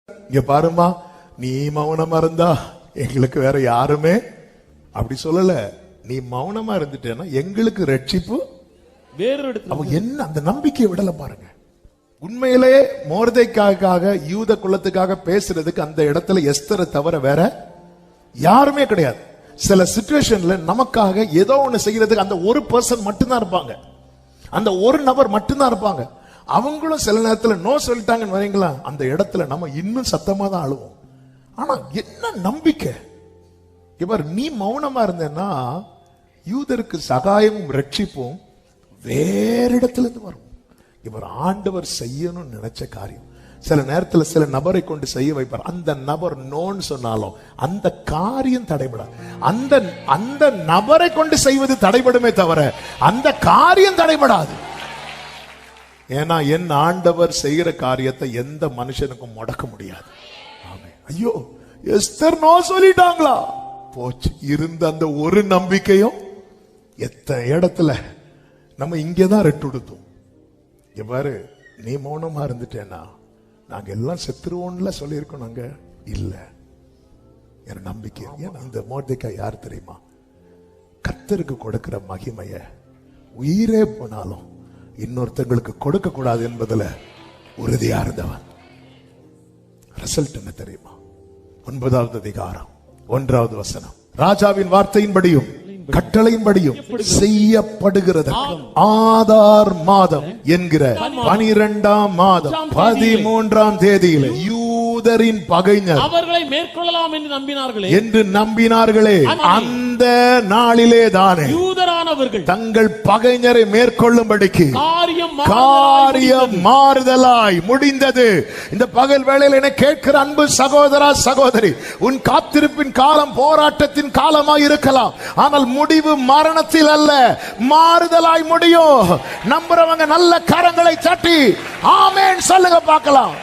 இங்க பாருமா, நீ மௌனமா இருந்தா எங்களுக்கு வேற யாருமே அப்படி சொல்லல. நீ மௌனமா இருந்துட்டேன்னா எங்களுக்கு ரட்சிப்பு வேறு இடத்துல. அவ என்ன அந்த நம்பிக்கையை விடல பாருங்க. உண்மையிலே மொர்தெக்காய்க்காக யூத குலத்துக்காக பேசுறதுக்கு அந்த இடத்துல எஸ்தரை தவிர வேற யாருமே கிடையாது. சில சிச்சுவேஷன்ல நமக்காக ஏதோ ஒண்ணு செய்யறதுக்கு அந்த ஒரு பர்சன் மட்டும்தான் இருப்பாங்க, அந்த ஒரு நபர் மட்டும்தான் இருப்பாங்க. அவங்களும் சில நேரத்துல நோ சொல்லிட்டாங்கன்னு வரீங்களா, அந்த இடத்துல நம்ம இன்னும் சத்தமா தான் அழுவோம். ஆனா என்ன நம்பிக்கை இவர், நீ மௌனமா இருந்தேன்னா யூதருக்கு சகாயமும் ரட்சிப்பும் வேற இடத்துல இருந்து வரும். இவர் ஆண்டவர் செய்யணும்னு நினைச்ச காரியம் சில நேரத்துல சில நபரை கொண்டு செய்ய வைப்பார். அந்த நபர் நோன்னு சொன்னாலும் அந்த காரியம் தடைபடாது. அந்த நபரை கொண்டு செய்வது தடைபடுமே தவிர அந்த காரியம் தடைபடாது. ஏன்னா என் ஆண்டவர் செய்கிற காரியத்தை எந்த மனுஷனுக்கும் முடக்க முடியாது. ஐயோ, எஸ்தர் நோ சொல்லிட்டாங்களா, போச்சு. இருந்த அந்த ஒரு நம்பிக்கையும் எத்தனை இடத்துல நம்ம இங்கேதான் ரெட்டுடுத்தோம். எவ்வாறு நீ மௌனமா இருந்துட்டேன்னா நாங்க எல்லாம் செத்துருவோம்ல சொல்லியிருக்கோம். நாங்க இல்ல, என் நம்பிக்கை. ஏன்னா இந்த மொர்தெக்காய் யார் தெரியுமா? கர்த்தருக்கு கொடுக்கிற மகிமைய உயிரே போனாலும் இன்னொருத்தங்களுக்கு கொடுக்க கூடாது என்பதுல உறுதியா இருந்தவன். ரிசல்ட் என்ன தெரியுமா? 9வது அதிகாரம் 1வது வசனம். ராஜாவின் வார்த்தையின்படியும் கட்டளையின்படியும் செய்யப்படுகிறது. ஆதார் மாதம் என்கிற 12ஆம் மாதம் 13ஆம் தேதியிலே யூதரின் பகைஞர் அவர்களை மேற்கொள்ளலாம் என்று நம்பினார்களே அந்த நாளிலே தானே யூதரானவர்கள் தங்கள் பகைஞரை மேற்கொள்ளும்படிக்கு காரியம் மாறுதலாய் முடிந்தது. இந்த பகல் வேளையில் என கேட்கிற அன்பு சகோதரா சகோதரி, உன் காத்திருப்பின் காலம் போராட்டத்தின் காலமாய் இருக்கலாம். ஆனால் முடிவு மரணத்தில் அல்ல, மாறுதலாய் முடியும். நம்புறவங்க நல்ல கரங்களை தட்டி ஆமென் சொல்லுங்க பார்க்கலாம்.